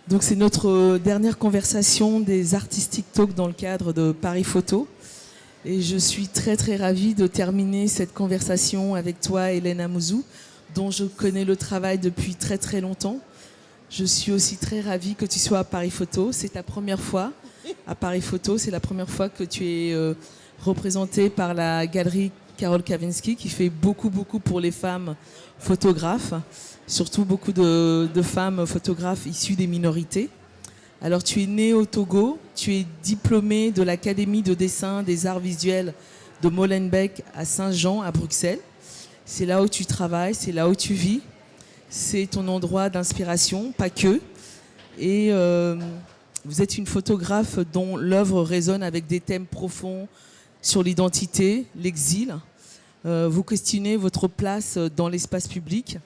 Donc c'est notre dernière conversation des Artistic Talks dans le cadre de Paris Photo. Et je suis très très ravie de terminer cette conversation avec toi, Hélène Amouzou, dont je connais le travail depuis très très longtemps. Je suis aussi très ravie que tu sois à Paris Photo. C'est ta première fois à Paris Photo. C'est la première fois que tu es représentée par la galerie Carole Kavinsky, qui fait beaucoup pour les femmes photographes, surtout beaucoup de femmes photographes issues des minorités. Alors tu es née au Togo, tu es diplômée de l'Académie de dessin des arts visuels de Molenbeek à Saint-Jean à Bruxelles. C'est là où tu travailles, c'est là où tu vis. C'est ton endroit d'inspiration, pas que. Et vous êtes une photographe dont l'œuvre résonne avec des thèmes profonds sur l'identité, l'exil. Vous questionnez votre place dans l'espace public.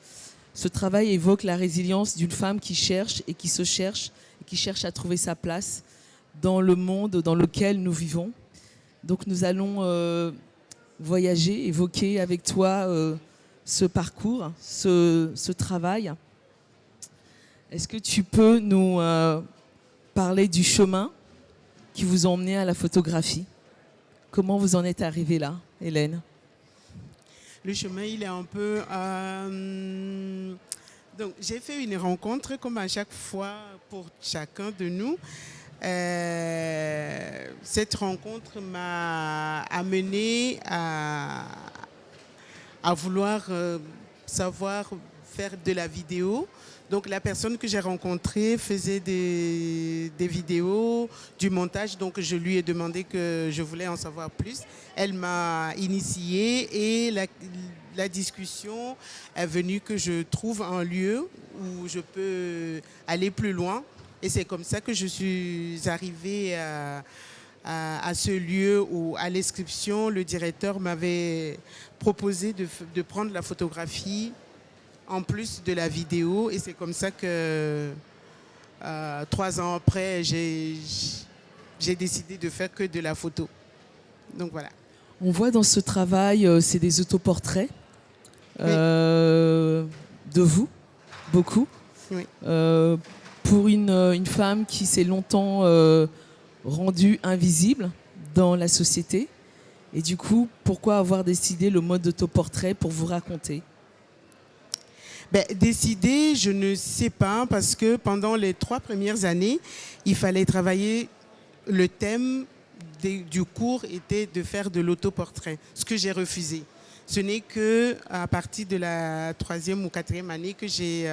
Ce travail évoque la résilience d'une femme qui cherche et qui se cherche, et qui cherche à trouver sa place dans le monde dans lequel nous vivons. Donc nous allons voyager, évoquer avec toi ce parcours, ce travail. Est-ce que tu peux nous parler du chemin qui vous a emmené à la photographie? Comment vous en êtes arrivée là, Hélène? Le chemin, il est un peu... Donc, j'ai fait une rencontre, comme à chaque fois, pour chacun de nous. Cette rencontre m'a amené à vouloir savoir faire de la vidéo. Donc, la personne que j'ai rencontrée faisait des vidéos, du montage. Donc, je lui ai demandé que je voulais en savoir plus. Elle m'a initiée et la discussion est venue que je trouve un lieu où je peux aller plus loin. Et c'est comme ça que je suis arrivée à ce lieu où, à l'inscription, le directeur m'avait proposé de prendre la photographie en plus de la vidéo, et c'est comme ça que 3 ans après, j'ai décidé de faire que de la photo. Donc voilà. On voit dans ce travail, c'est des autoportraits Oui. De vous, beaucoup. Oui. Pour une femme qui s'est longtemps rendue invisible dans la société. Et du coup, pourquoi avoir décidé le mode autoportrait pour vous raconter? Décider, je ne sais pas, parce que pendant les 3 premières années, il fallait travailler. Le thème du cours était de faire de l'autoportrait, ce que j'ai refusé. Ce n'est qu'à partir de la 3e ou 4e année que j'ai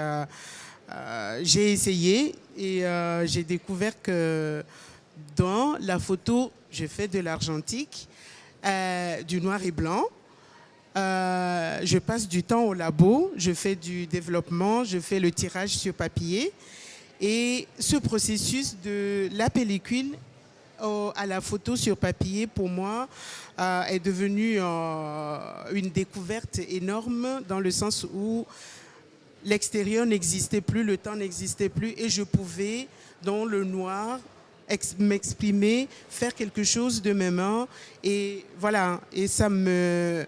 essayé et j'ai découvert que dans la photo, je fais de l'argentique, du noir et blanc. Je passe du temps au labo, je fais du développement, je fais le tirage sur papier. Et ce processus de la pellicule à la photo sur papier, pour moi, est devenu une découverte énorme, dans le sens où l'extérieur n'existait plus, le temps n'existait plus, et je pouvais, dans le noir, m'exprimer, faire quelque chose de mes mains. Et voilà, et ça me...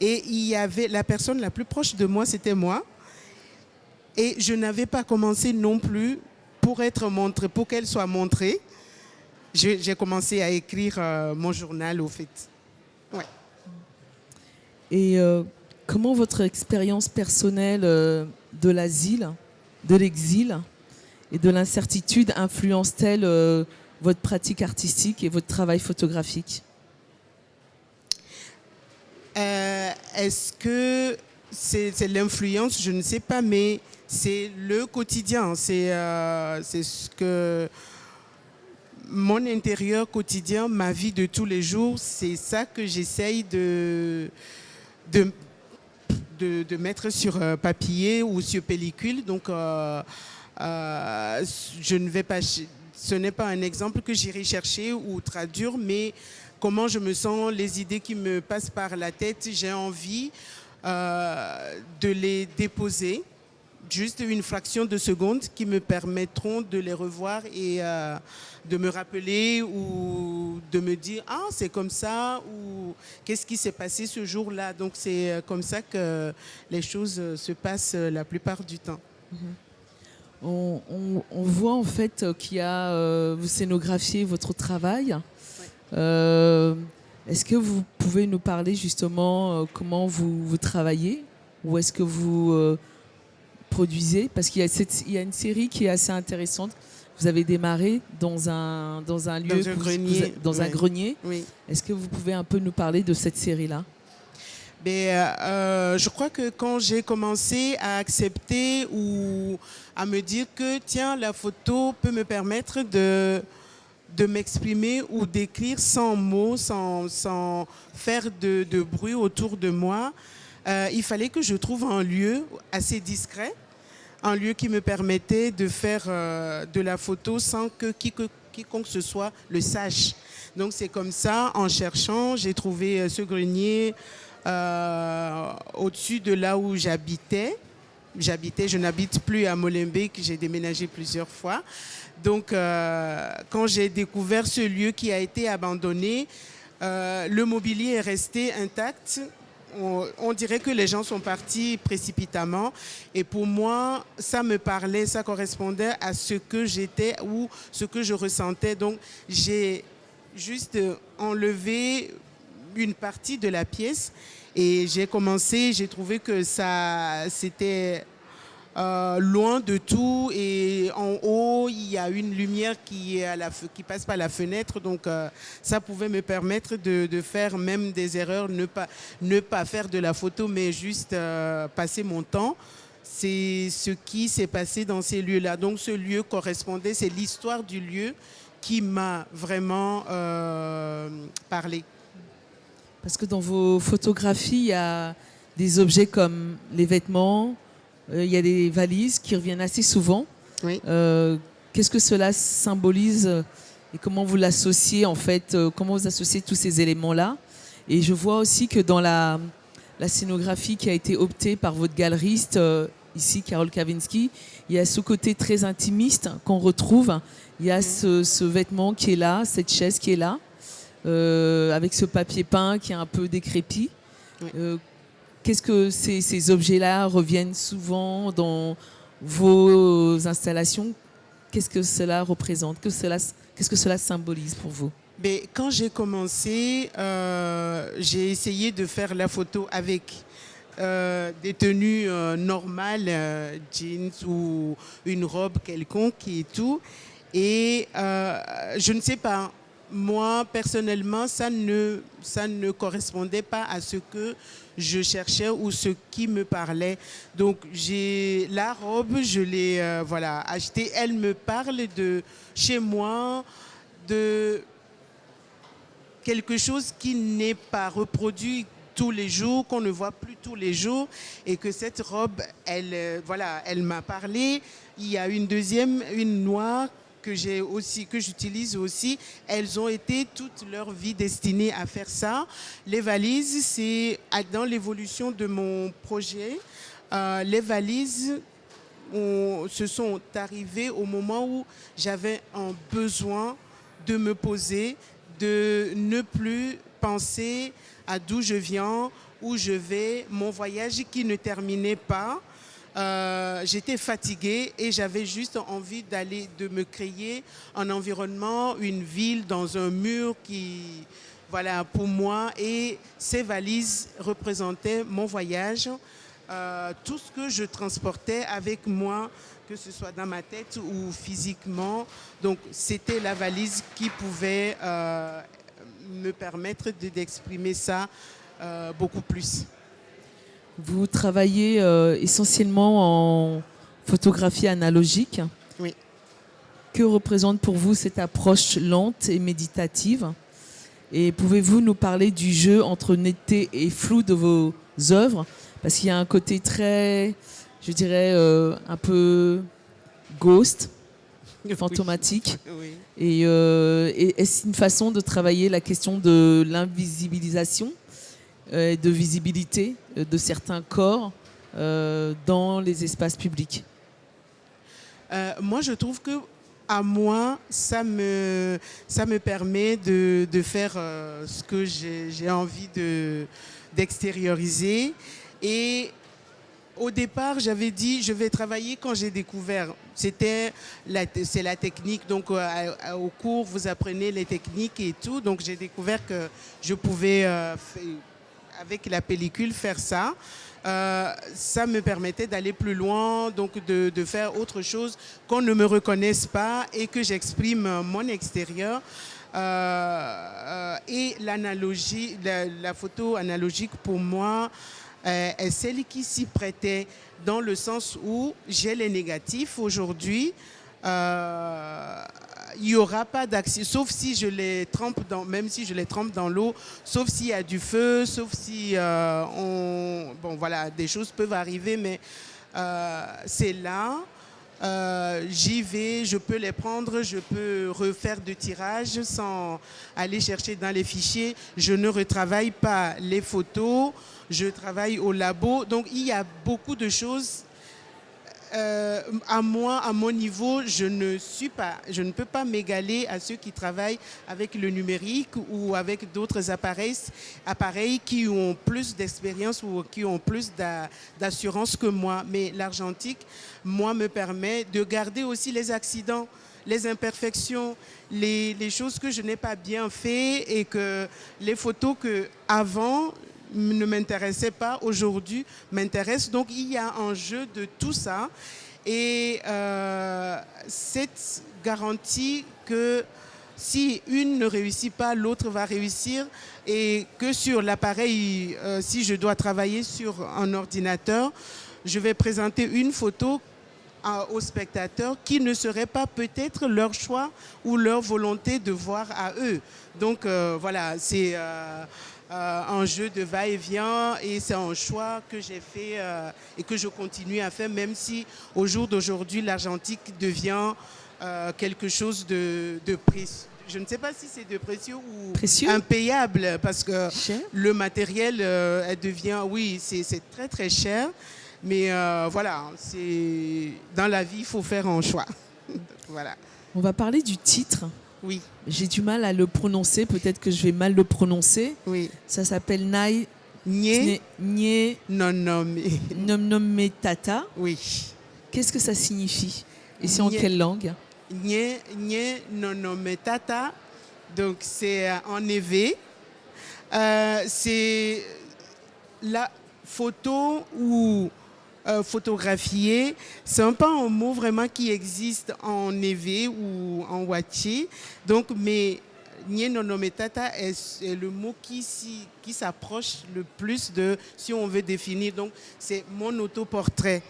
Et il y avait la personne la plus proche de moi, c'était moi. Et je n'avais pas commencé non plus pour être montrée, pour qu'elle soit montrée. J'ai commencé à écrire mon journal, au fait. Ouais. Et comment votre expérience personnelle de l'asile, de l'exil et de l'incertitude influence-t-elle votre pratique artistique et votre travail photographique? Est-ce que c'est l'influence? Je ne sais pas, mais c'est le quotidien. C'est ce que mon intérieur quotidien, ma vie de tous les jours, c'est ça que j'essaye de mettre sur papier ou sur pellicule. Donc, je ne vais pas... Ce n'est pas un exemple que j'irai chercher ou traduire, mais comment je me sens, les idées qui me passent par la tête, j'ai envie de les déposer, juste une fraction de seconde, qui me permettront de les revoir et de me rappeler ou de me dire « Ah, c'est comme ça » ou « Qu'est-ce qui s'est passé ce jour-là ?» Donc c'est comme ça que les choses se passent la plupart du temps. On voit en fait qu'il y a, vous scénographiez votre travail. Ouais. Est-ce que vous pouvez nous parler justement comment vous travaillez ou est-ce que vous produisez? Parce il y a une série qui est assez intéressante. Vous avez démarré dans un lieu, Dans un grenier. dans un Ouais. grenier. Oui. Est-ce que vous pouvez un peu nous parler de cette série-là? Je crois que quand j'ai commencé à accepter ou à me dire que tiens, la photo peut me permettre de m'exprimer ou d'écrire sans mots, sans faire de bruit autour de moi, il fallait que je trouve un lieu assez discret, un lieu qui me permettait de faire de la photo sans que quiconque que ce soit le sache. Donc c'est comme ça, en cherchant, j'ai trouvé ce grenier au-dessus de là où j'habitais. Je n'habite plus à Molenbeek, j'ai déménagé plusieurs fois. Donc, quand j'ai découvert ce lieu qui a été abandonné, le mobilier est resté intact. On dirait que les gens sont partis précipitamment. Et pour moi, ça me parlait, ça correspondait à ce que j'étais ou ce que je ressentais. Donc, j'ai juste enlevé une partie de la pièce et j'ai trouvé que ça c'était loin de tout et en haut il y a une lumière qui passe par la fenêtre, donc ça pouvait me permettre de faire même des erreurs, ne pas faire de la photo mais juste passer mon temps. C'est ce qui s'est passé dans ces lieux-là. Donc ce lieu correspondait, c'est l'histoire du lieu qui m'a vraiment parlé. Parce que dans vos photographies, il y a des objets comme les vêtements, il y a des valises qui reviennent assez souvent. Oui. Qu'est-ce que cela symbolise et comment vous l'associez en fait, comment vous associez tous ces éléments-là? Et je vois aussi que dans la scénographie qui a été optée par votre galeriste, ici Carole Kavinsky, il y a ce côté très intimiste qu'on retrouve. Il y a ce vêtement qui est là, cette chaise qui est là. Avec ce papier peint qui est un peu décrépit. Oui. Qu'est-ce que ces objets-là reviennent souvent dans vos installations? Qu'est-ce que cela représente? Qu'est-ce que cela symbolise pour vous? Mais quand j'ai commencé, j'ai essayé de faire la photo avec des tenues normales, jeans ou une robe quelconque et tout. Et je ne sais pas, moi personnellement, ça ne correspondait pas à ce que je cherchais ou ce qui me parlait. Donc la robe, je l'ai achetée. Elle me parle de chez moi, de quelque chose qui n'est pas reproduit tous les jours, qu'on ne voit plus tous les jours, et que cette robe, elle m'a parlé. Il y a une deuxième, une noire, que j'utilise aussi. Elles ont été toute leur vie destinées à faire ça. Les valises, c'est dans l'évolution de mon projet. Les valises se sont arrivées au moment où j'avais un besoin de me poser, de ne plus penser à d'où je viens, où je vais, mon voyage qui ne terminait pas. J'étais fatiguée et j'avais juste envie de me créer un environnement, une ville dans un mur pour moi. Et ces valises représentaient mon voyage, tout ce que je transportais avec moi, que ce soit dans ma tête ou physiquement. Donc c'était la valise qui pouvait me permettre d'exprimer ça beaucoup plus. Vous travaillez essentiellement en photographie analogique. Oui. Que représente pour vous cette approche lente et méditative? Et pouvez-vous nous parler du jeu entre netteté et flou de vos œuvres? Parce qu'il y a un côté très, je dirais, un peu ghost, fantomatique. Oui. Et est-ce une façon de travailler la question de l'invisibilisation, de visibilité de certains corps dans les espaces publics? Moi, je trouve que à moi, ça me permet de faire ce que j'ai envie d'extérioriser. Et Au départ, j'avais dit, je vais travailler quand j'ai découvert. C'est la technique. Donc, au cours, vous apprenez les techniques et tout. Donc, j'ai découvert que je pouvais, avec la pellicule, faire ça. Ça me permettait d'aller plus loin, donc de faire autre chose, qu'on ne me reconnaisse pas et que j'exprime mon extérieur. Et l'analogie, la photo analogique pour moi est celle qui s'y prêtait dans le sens où j'ai les négatifs aujourd'hui. Il n'y aura pas d'action, sauf si je les trempe même si je les trempe dans l'eau, sauf s'il y a du feu, sauf si bon voilà, des choses peuvent arriver, mais c'est là. J'y vais, je peux les prendre, je peux refaire de tirage sans aller chercher dans les fichiers. Je ne retravaille pas les photos, je travaille au labo. Donc il y a beaucoup de choses. À mon niveau, je ne peux pas m'égaler à ceux qui travaillent avec le numérique ou avec d'autres appareils qui ont plus d'expérience ou qui ont plus d'assurance que moi. Mais l'argentique, moi, me permet de garder aussi les accidents, les imperfections, les choses que je n'ai pas bien fait et que les photos que avant ne m'intéressait pas, aujourd'hui m'intéresse. Donc il y a un jeu de tout ça et cette garantie que si une ne réussit pas, l'autre va réussir et que sur l'appareil, si je dois travailler sur un ordinateur, je vais présenter une photo aux spectateurs qui ne serait pas peut-être leur choix ou leur volonté de voir à eux. Donc voilà, c'est un jeu de va-et-vient et c'est un choix que j'ai fait et que je continue à faire, même si au jour d'aujourd'hui, l'argentique devient quelque chose de précieux. Je ne sais pas si c'est de précieux ou impayable parce que le matériel elle devient, oui, c'est très très cher. Mais voilà, dans la vie, il faut faire un choix. Voilà. On va parler du titre. Oui. J'ai du mal à le prononcer, peut-être que je vais mal le prononcer. Oui. Ça s'appelle Nye Nomnome Tata. Oui. Qu'est-ce que ça signifie? Et c'est en quelle langue? Nye Nomnome Tata, donc c'est en évé. C'est la photo ou photographier, c'est pas un mot vraiment qui existe en évé ou en wachi. Donc, mais Nye Nomnome Tata est le mot qui s'approche le plus de, si on veut définir. Donc, c'est mon autoportrait.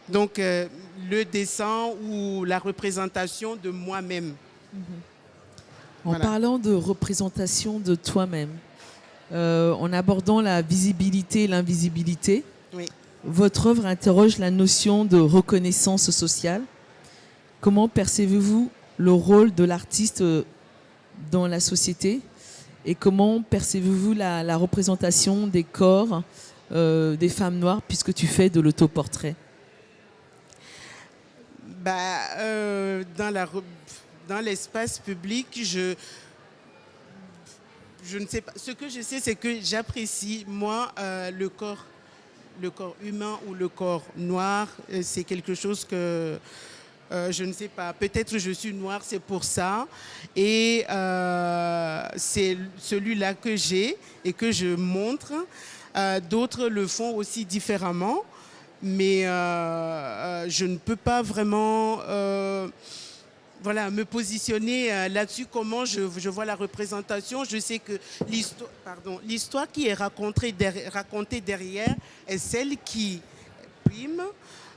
Donc, le dessin ou la représentation de moi-même. En parlant de représentation de toi-même, en abordant la visibilité et l'invisibilité, oui. Votre œuvre interroge la notion de reconnaissance sociale. Comment percevez-vous le rôle de l'artiste dans la société et comment percevez-vous la représentation des corps des femmes noires puisque tu fais de l'autoportrait? Dans l'espace public, je ne sais pas. Ce que je sais, c'est que j'apprécie, moi, le corps humain ou le corps noir. C'est quelque chose que je ne sais pas. Peut-être je suis noire, c'est pour ça. Et c'est celui-là que j'ai et que je montre. D'autres le font aussi différemment. Mais je ne peux pas vraiment me positionner là-dessus, comment je vois la représentation. Je sais que l'histoire qui est racontée derrière est celle qui prime.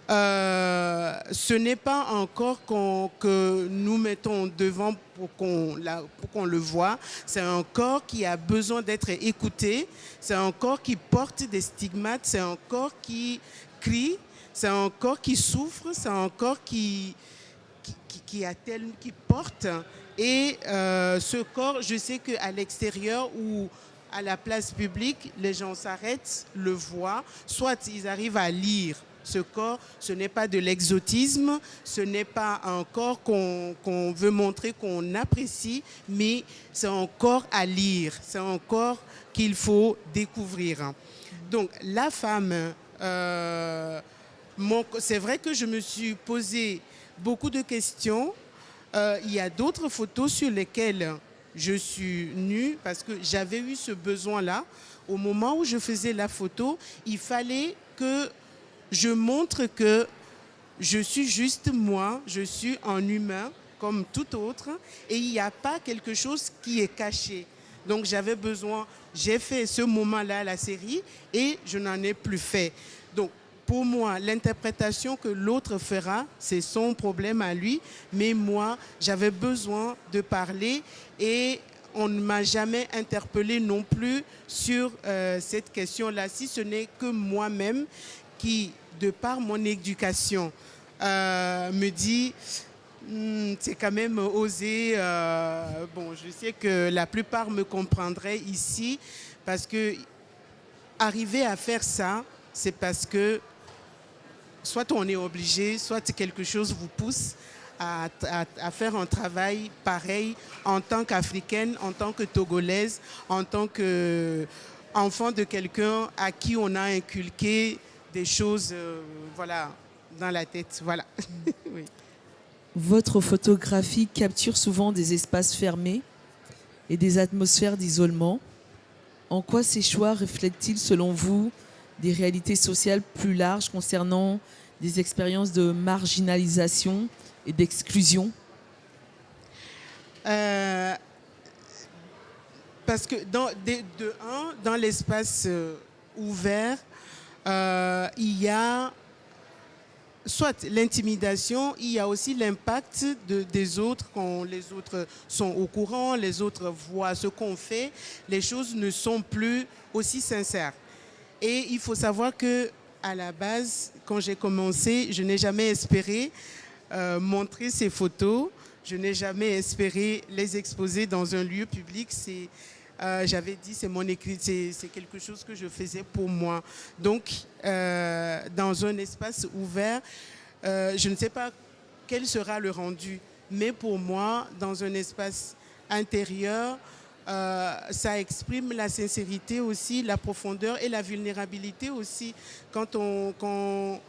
Ce n'est pas un corps que nous mettons devant pour qu'on le voit. C'est un corps qui a besoin d'être écouté. C'est un corps qui porte des stigmates. C'est un corps qui crie. C'est un corps qui souffre. C'est un corps qui porte. Et ce corps, je sais qu'à l'extérieur ou à la place publique, les gens s'arrêtent, le voient, soit ils arrivent à lire ce corps. Ce n'est pas de l'exotisme, ce n'est pas un corps qu'on veut montrer, qu'on apprécie, mais c'est un corps à lire, c'est un corps qu'il faut découvrir. Donc la femme C'est vrai que je me suis posé beaucoup de questions. Il y a d'autres photos sur lesquelles je suis nue parce que j'avais eu ce besoin-là. Au moment où je faisais la photo, il fallait que je montre que je suis juste moi, je suis un humain comme tout autre et il n'y a pas quelque chose qui est caché. Donc j'avais besoin, j'ai fait ce moment-là à la série et je n'en ai plus fait. Donc pour moi, l'interprétation que l'autre fera, c'est son problème à lui, mais moi, j'avais besoin de parler et on ne m'a jamais interpellé non plus sur cette question-là, si ce n'est que moi-même qui, de par mon éducation, me dit c'est quand même osé. Bon, je sais que la plupart me comprendraient ici parce que arriver à faire ça, c'est parce que soit on est obligé, soit quelque chose vous pousse à faire un travail pareil en tant qu'Africaine, en tant que Togolaise, en tant qu'enfant de quelqu'un à qui on a inculqué des choses voilà, dans la tête. Voilà. Oui. Votre photographie capture souvent des espaces fermés et des atmosphères d'isolement. En quoi ces choix reflètent-ils, selon vous, des réalités sociales plus larges concernant des expériences de marginalisation et d'exclusion? Parce que dans l'espace ouvert, il y a soit l'intimidation, il y a aussi l'impact des autres, quand les autres sont au courant, les autres voient ce qu'on fait, les choses ne sont plus aussi sincères. Et il faut savoir que à la base, quand j'ai commencé, je n'ai jamais espéré montrer ces photos, je n'ai jamais espéré les exposer dans un lieu public. J'avais dit, c'est mon écrit, c'est quelque chose que je faisais pour moi. Donc, dans un espace ouvert, je ne sais pas quel sera le rendu, mais pour moi, dans un espace intérieur, ça exprime la sincérité aussi, la profondeur et la vulnérabilité aussi. Quand on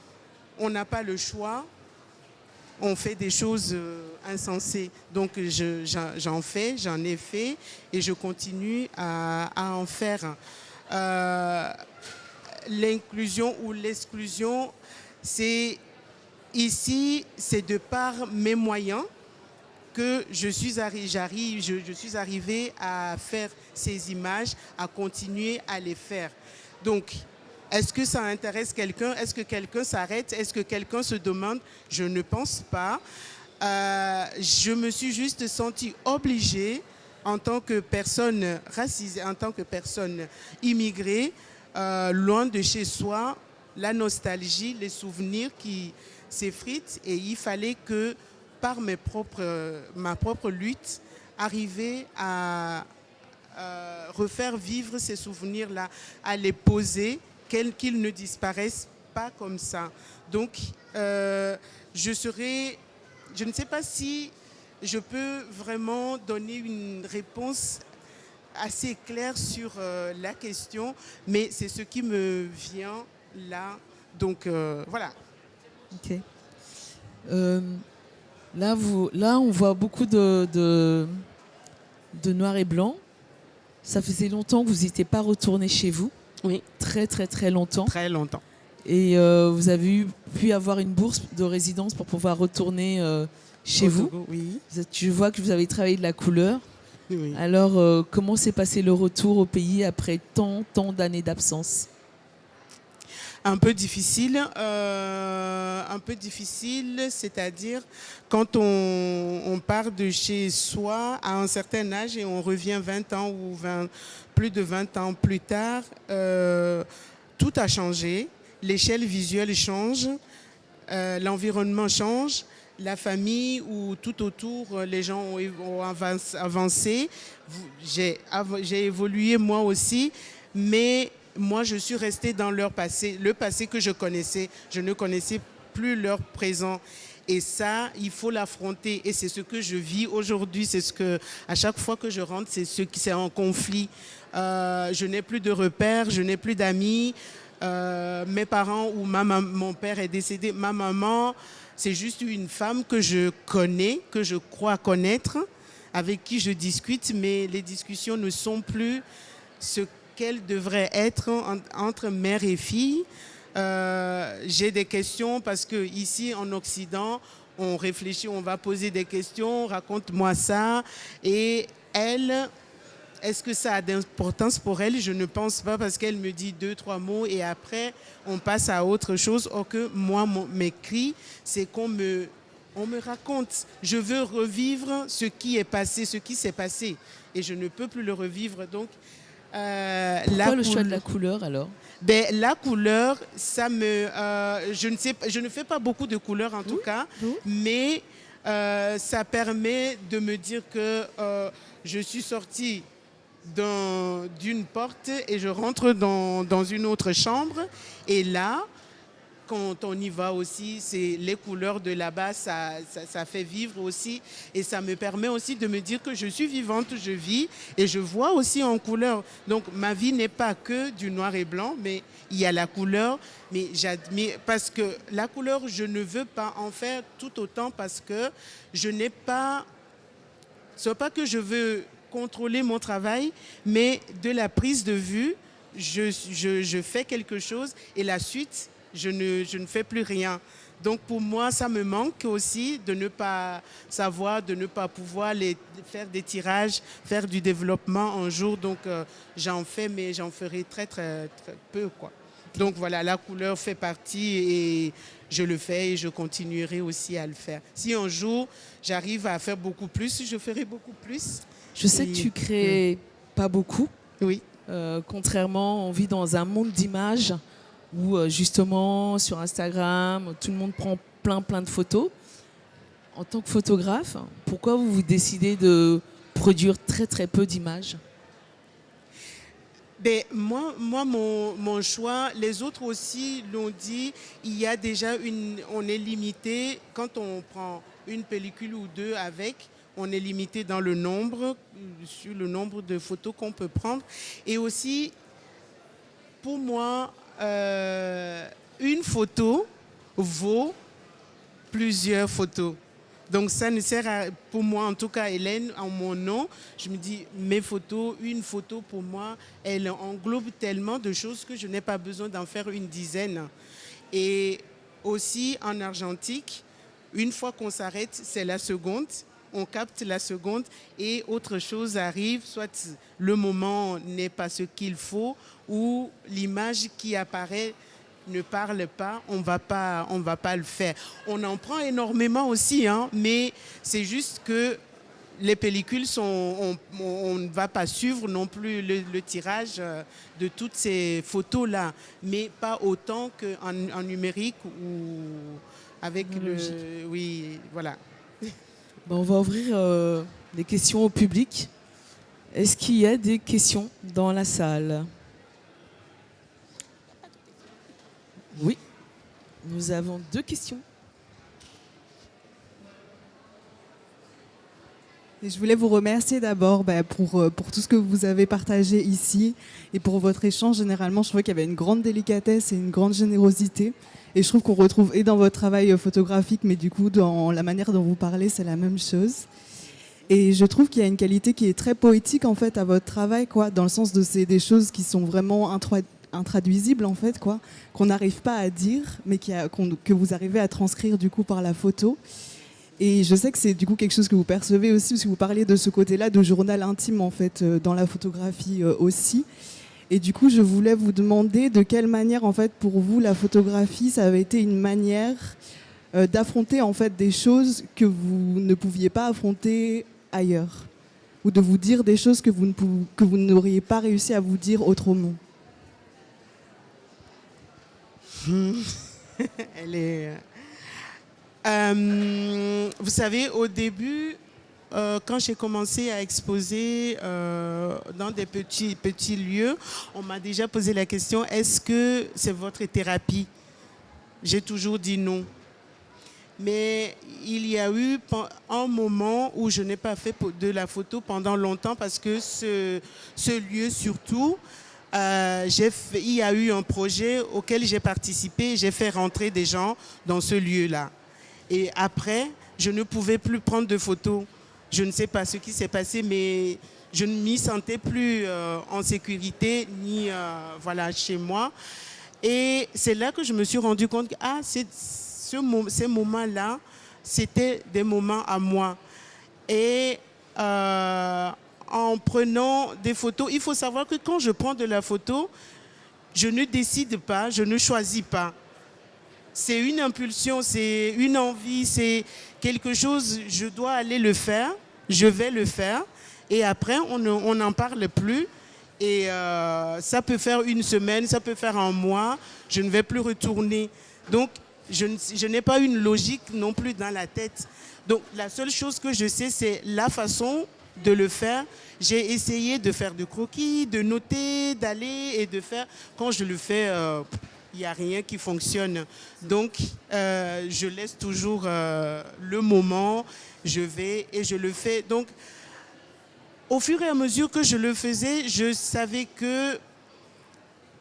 n'a pas le choix, on fait des choses insensées. Donc j'en ai fait et je continue à en faire. L'inclusion ou l'exclusion, c'est de par mes moyens que je suis arrivée à faire ces images, à continuer à les faire. Donc, est-ce que ça intéresse quelqu'un? Est-ce que quelqu'un s'arrête? Est-ce que quelqu'un se demande? Je ne pense pas. Je me suis juste sentie obligée, en tant que personne racisée, en tant que personne immigrée, loin de chez soi, la nostalgie, les souvenirs qui s'effritent, et il fallait que, par ma propre lutte, arriver à refaire vivre ces souvenirs-là, à les poser, qu'ils ne disparaissent pas comme ça. Donc, je ne sais pas si je peux vraiment donner une réponse assez claire sur la question, mais c'est ce qui me vient là. Donc, voilà. Ok. Là, on voit beaucoup de noir et blanc. Ça faisait longtemps que vous n'étiez pas retourné chez vous. Oui. Très, très, très longtemps. Très longtemps. Et vous avez pu avoir une bourse de résidence pour pouvoir retourner chez vous. Oui. Je vois que vous avez travaillé de la couleur. Oui. Alors, comment s'est passé le retour au pays après tant d'années d'absence? Un peu difficile, c'est-à-dire quand on part de chez soi à un certain âge et on revient 20 ans ou plus de 20 ans plus tard, tout a changé, l'échelle visuelle change, l'environnement change, la famille ou tout autour, les gens ont avancé, j'ai évolué moi aussi, mais moi, je suis restée dans leur passé, le passé que je connaissais. Je ne connaissais plus leur présent. Et ça, il faut l'affronter. Et c'est ce que je vis aujourd'hui. C'est ce que, à chaque fois que je rentre, c'est un conflit. Je n'ai plus de repères, je n'ai plus d'amis. mes parents ou mon père est décédé. Ma maman, c'est juste une femme que je connais, que je crois connaître, avec qui je discute, mais les discussions ne sont plus ce qu'elles devraient être entre mère et fille. J'ai des questions parce que ici en Occident, on réfléchit, on va poser des questions, raconte-moi ça. Et elle, est-ce que ça a d'importance pour elle? Je ne pense pas parce qu'elle me dit 2, 3 mots et après on passe à autre chose. Or que moi, mes cris, c'est on me raconte. Je veux revivre ce qui est passé, ce qui s'est passé. Et je ne peux plus le revivre. Donc, pourquoi le choix de la couleur alors? Ben, la couleur, ça me, je ne fais pas beaucoup de couleurs en tout cas, mais ça permet de me dire que je suis sortie d'une porte et je rentre dans une autre chambre. Et là, quand on y va aussi, c'est les couleurs de là-bas, ça fait vivre aussi. Et ça me permet aussi de me dire que je suis vivante, je vis et je vois aussi en couleur. Donc ma vie n'est pas que du noir et blanc, mais il y a la couleur. Mais j'admire, parce que la couleur, je ne veux pas en faire tout autant parce que je n'ai pas... Ce n'est pas que je veux contrôler mon travail, mais de la prise de vue, je fais quelque chose et la suite... Je ne fais plus rien. Donc pour moi, ça me manque aussi de ne pas savoir, de ne pas pouvoir faire des tirages, faire du développement un jour. Donc j'en fais, mais j'en ferai très, très, très peu, quoi. Donc voilà, la couleur fait partie et je le fais et je continuerai aussi à le faire. Si un jour j'arrive à faire beaucoup plus, je ferai beaucoup plus. Je sais que tu crées pas beaucoup. Oui. Contrairement, on vit dans un monde d'images où justement sur Instagram, tout le monde prend plein de photos. En tant que photographe, pourquoi vous décidez de produire très peu d'images? Ben, moi mon choix, les autres aussi l'ont dit, il y a déjà on est limité, quand on prend une pellicule ou deux avec, on est limité dans le nombre, sur le nombre de photos qu'on peut prendre. Et aussi, pour moi, une photo vaut plusieurs photos. Donc ça ne sert à, pour moi en tout cas, Hélène, en mon nom, je me dis, mes photos, une photo pour moi, elle englobe tellement de choses que je n'ai pas besoin d'en faire une dizaine. Et aussi en argentique, une fois qu'on s'arrête, c'est la seconde. On capte la seconde et autre chose arrive, soit le moment n'est pas ce qu'il faut ou l'image qui apparaît ne parle pas, on va pas le faire. On en prend énormément aussi, hein, mais c'est juste que les pellicules on ne va pas suivre non plus le tirage de toutes ces photos-là, mais pas autant qu'en numérique ou avec le... Oui, voilà. On va ouvrir des questions au public. Est-ce qu'il y a des questions dans la salle? Oui, nous avons 2 questions. Et je voulais vous remercier d'abord pour tout ce que vous avez partagé ici et pour votre échange. Généralement, je trouvais qu'il y avait une grande délicatesse et une grande générosité. Et je trouve qu'on retrouve et dans votre travail photographique, mais du coup, dans la manière dont vous parlez, c'est la même chose. Et je trouve qu'il y a une qualité qui est très poétique, en fait, à votre travail, quoi, dans le sens de c'est des choses qui sont vraiment intraduisibles, en fait, quoi, qu'on n'arrive pas à dire, mais que vous arrivez à transcrire, du coup, par la photo. Et je sais que c'est du coup quelque chose que vous percevez aussi, parce que vous parliez de ce côté-là de journal intime, en fait, dans la photographie aussi. Et du coup, je voulais vous demander de quelle manière, en fait, pour vous, la photographie, ça avait été une manière d'affronter, en fait, des choses que vous ne pouviez pas affronter ailleurs, ou de vous dire des choses que vous n'auriez pas réussi à vous dire autrement. Elle est... vous savez, au début, quand j'ai commencé à exposer dans des petits lieux, on m'a déjà posé la question, est-ce que c'est votre thérapie? J'ai toujours dit non. Mais il y a eu un moment où je n'ai pas fait de la photo pendant longtemps parce que ce lieu surtout il y a eu un projet auquel j'ai participé, j'ai fait rentrer des gens dans ce lieu-là. Et après, je ne pouvais plus prendre de photos. Je ne sais pas ce qui s'est passé, mais je ne m'y sentais plus en sécurité, ni voilà, chez moi. Et c'est là que je me suis rendu compte que ces moments-là, c'était des moments à moi. Et en prenant des photos, il faut savoir que quand je prends de la photo, je ne décide pas, je ne choisis pas. C'est une impulsion, c'est une envie, c'est quelque chose, je dois aller le faire, je vais le faire. Et après, on n'en parle plus. Et ça peut faire une semaine, ça peut faire un mois, je ne vais plus retourner. Donc, je n'ai pas une logique non plus dans la tête. Donc, la seule chose que je sais, c'est la façon de le faire. J'ai essayé de faire de croquis, de noter, d'aller et de faire. Quand je le fais, il n'y a rien qui fonctionne. Donc, je laisse toujours le moment, je vais et je le fais. Donc, au fur et à mesure que je le faisais, je savais que,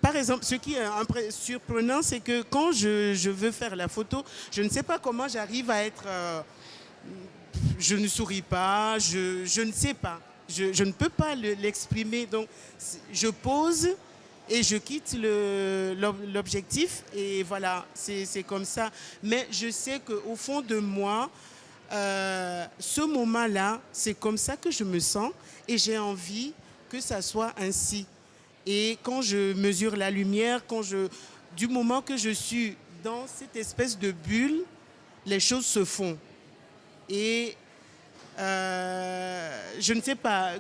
par exemple, ce qui est surprenant, c'est que quand je veux faire la photo, je ne sais pas comment j'arrive à être... je ne souris pas, je ne sais pas. Je ne peux pas l'exprimer. Donc, je pose et je quitte l'objectif. Et voilà, c'est comme ça. Mais je sais qu'au fond de moi, ce moment-là, c'est comme ça que je me sens. Et j'ai envie que ça soit ainsi. Et quand je mesure la lumière, du moment que je suis dans cette espèce de bulle, les choses se font. Et je ne sais pas,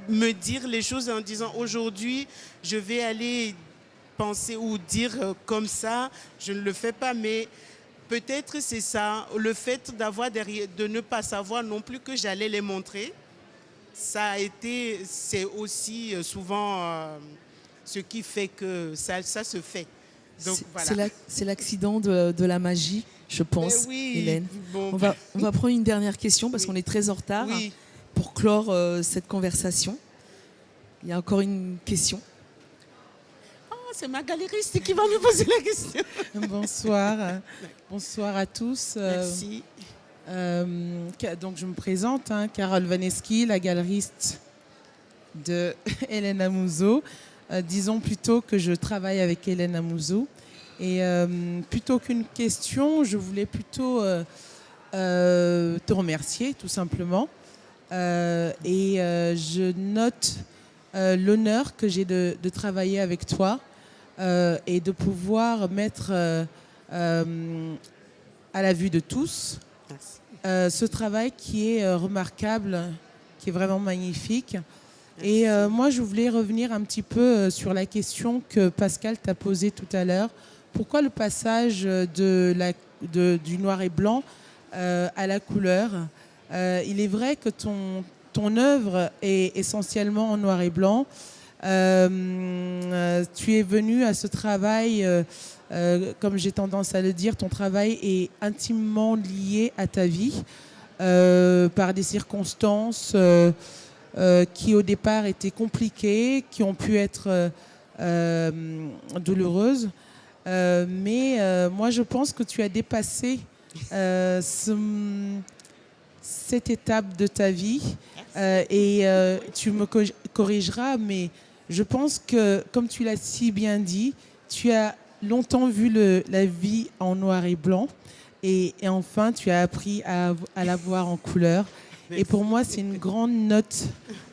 me dire les choses en disant aujourd'hui, je vais aller penser ou dire comme ça, je ne le fais pas, mais peut-être c'est ça, le fait de ne pas savoir non plus que j'allais les montrer. C'est aussi souvent ce qui fait que ça se fait. Donc, voilà. C'est l'accident de la magie, je pense, oui, Hélène. Bon. On va prendre une dernière question parce qu'on est très en retard pour clore cette conversation. Il y a encore une question. Oh, c'est ma galériste qui va me poser la question. Bonsoir. Bonsoir à tous. Merci. Donc je me présente, Carole Vaneski, la galeriste de Hélène Amouzou. Disons plutôt que je travaille avec Hélène Amouzou. Et plutôt qu'une question, je voulais plutôt te remercier tout simplement. Je note l'honneur que j'ai de travailler avec toi et de pouvoir mettre à la vue de tous ce travail qui est remarquable, qui est vraiment magnifique. Et moi, je voulais revenir un petit peu sur la question que Pascal t'a posée tout à l'heure. Pourquoi le passage du noir et blanc à la couleur? Il est vrai que ton œuvre est essentiellement en noir et blanc. Tu es venu à ce travail, comme j'ai tendance à le dire, ton travail est intimement lié à ta vie par des circonstances qui au départ étaient compliquées, qui ont pu être douloureuses. Mais moi, je pense que tu as dépassé cette étape de ta vie tu me corrigeras, mais je pense que, comme tu l'as si bien dit, tu as longtemps vu la vie en noir et blanc et enfin, tu as appris à la voir en couleur. Et pour moi, c'est une grande note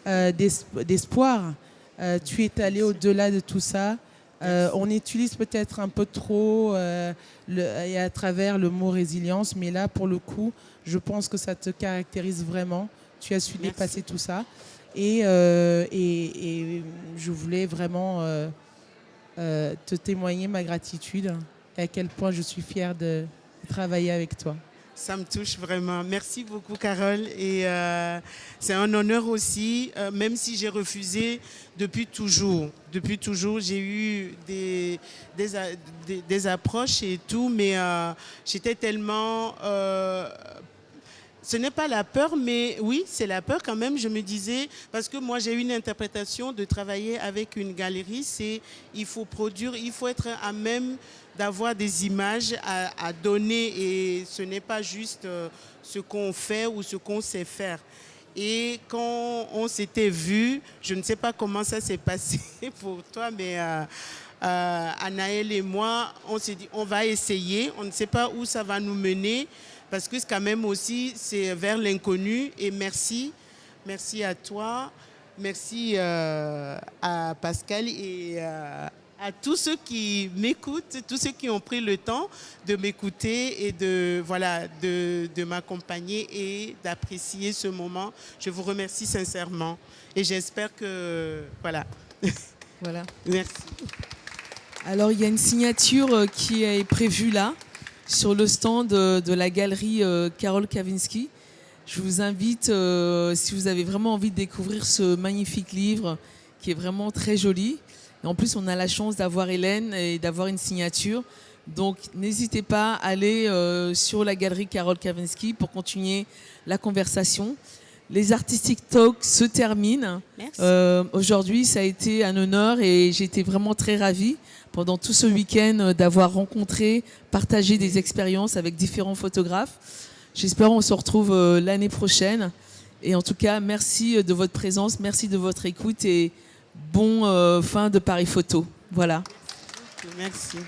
d'espoir. Tu es allé au-delà de tout ça. On utilise peut-être un peu trop et à travers le mot résilience, mais là, pour le coup, je pense que ça te caractérise vraiment. Tu as su dépasser tout ça. Et je voulais vraiment te témoigner ma gratitude et à quel point je suis fière de travailler avec toi. Ça me touche vraiment. Merci beaucoup, Carole. Et c'est un honneur aussi, même si j'ai refusé depuis toujours. Depuis toujours, j'ai eu des approches et tout, mais j'étais tellement... ce n'est pas la peur, mais oui, c'est la peur quand même. Je me disais, parce que moi j'ai une interprétation de travailler avec une galerie, c'est il faut produire, il faut être à même d'avoir des images à donner et ce n'est pas juste ce qu'on fait ou ce qu'on sait faire. Et quand on s'était vu, je ne sais pas comment ça s'est passé pour toi, mais Anaël et moi, on s'est dit on va essayer, on ne sait pas où ça va nous mener, parce que quand même aussi c'est vers l'inconnu. Et merci à toi, merci à Pascal et à tous ceux qui m'écoutent, tous ceux qui ont pris le temps de m'écouter et de m'accompagner et d'apprécier ce moment. Je vous remercie sincèrement et j'espère que voilà. Voilà. Merci. Alors il y a une signature qui est prévue là sur le stand de la galerie Karol Kawinski. Je vous invite, si vous avez vraiment envie de découvrir ce magnifique livre qui est vraiment très joli. Et en plus, on a la chance d'avoir Hélène et d'avoir une signature. Donc, n'hésitez pas à aller sur la galerie Karol Kawinski pour continuer la conversation. Les Artistic Talks se terminent. Aujourd'hui, ça a été un honneur et j'ai été vraiment très ravie pendant tout ce week-end d'avoir rencontré, partagé des expériences avec différents photographes. J'espère qu'on se retrouve l'année prochaine. Et en tout cas, merci de votre présence, merci de votre écoute et bon fin de Paris Photo. Voilà. Merci.